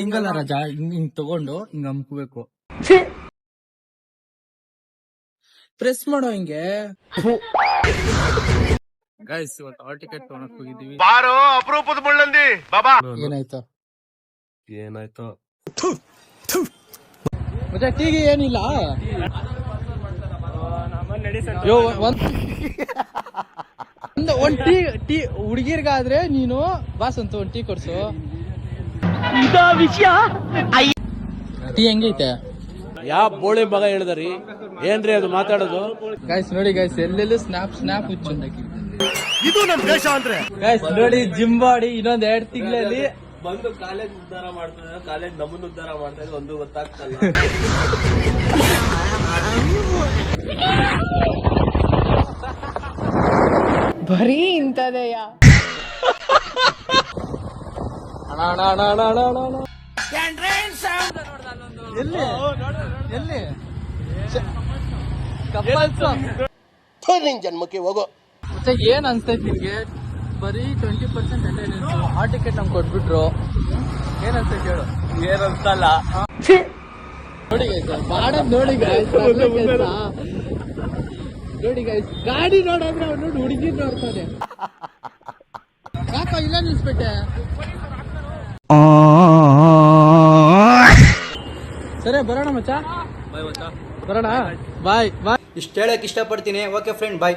ಹಿಂಗಲ್ಲ ರಾಜ, ಹಿಂಗ್ ತಗೊಂಡು ಹಿಂಗ ಅಮ್ಕೋಬೇಕು. ಪ್ರೆಸ್ ಮಾಡೋ ಹಿಂಗೆ. ಗೈಸ್ ಇವತ್ತು ಹಾಲ್ ಟಿಕೆಟ್ ತಗೊಳಕ್ ಹೋಗಿದೀವಿ. ಬಾರೋ ಅಪರೂಪದ ಮುಳ್ಳಂದಿ ಬಾಬಾ. ಏನಾಯ್ತು ಮತ್ತೆ ಟೀಗೆ ಏನಿಲ್ಲ. ಒಂದ್ ಟೀ ಹುಡುಗಿರ್ಗಾದ್ರೆ ನೀನು ಬಾಸ್ ಅಂತ ಒಂದ್ ಟೀ ಕೊಡ್ಸು. ಟೀ ಹೆಂಗೈತೆ? ಯಾವ ಬೋಳಿ ಮಗ ಹೇಳಿದ್ರಿ ಏನ್ರಿ ಅದು ಮಾತಾಡೋದು? ಗೈಸ್ ನೋಡಿ ಗೈಸ್, ಎಲ್ಲೆಲ್ಲೂ ಸ್ನಾಪ್ ಹುಚ್ಚುಂದಾಕಿ. ಇದು ನಮ್ ದೇಶ ಅಂದ್ರೆ ಗೈಸ್ ನೋಡಿ, ಜಿಮ್ ಬಾಡಿ ಇನ್ನೊಂದ್ 2 ತಿಂಗಳಲ್ಲಿ ಬಂದು ಕಾಲೇಜ್ ಉದ್ಧಾರ ಮಾಡ್ತಾರೆ, ಕಾಲೇಜ್ ನಮ್ಮನ್ನು ಉದ್ಧಾರ ಮಾಡ್ತಾರೆ, ಒಂದು ಗೊತ್ತಾಗ್ತಲ್ಲ. ಬರೀ ಇಂಥದೆಯ. ಎಲ್ಲಿ ಜನ್ಮಕ್ಕೆ ಹೋಗೋ. ಮತ್ತೆ ಏನ್ ಅನ್ಸ್ತೈತಿ ನಿಮ್ಗೆ? ಬರೀ 20% ಅಟೆಂಡೆನ್ಸ್, ಆ ಟಿಕೆಟ್ ನಮ್ಗೆ ಕೊಟ್ಬಿಟ್ರು. ಏನ್ ಅನ್ಸ್ತೈತಿ ಹೇಳು? ಏನಂತಲ್ಲ ನೋಡಿ ಗೈಸ್, ಮಾಡೋದ್ ನೋಡಿ ಗೈಸ್, ನೋಡಿ ಗೈಸ್, ಗಾಡಿ ನೋಡಿದ್ರೆ ಅವ್ರು ನೋಡಿ ಹುಡುಗಿ ನೋಡ್ತಾನೆ. ಯಾಕ ಇಲ್ಲ ನಿಲ್ಸ್ಬಿಟ್ಟೆ? ಸರಿ ಬರೋಣ ಮಚ್ಚ, ಬರೋಣ. ಬಾಯ್ ಬಾಯ್. ಇಷ್ಟು ಹೇಳಕ್ ಇಷ್ಟಪಡ್ತೀನಿ. ಓಕೆ ಫ್ರೆಂಡ್, ಬಾಯ್.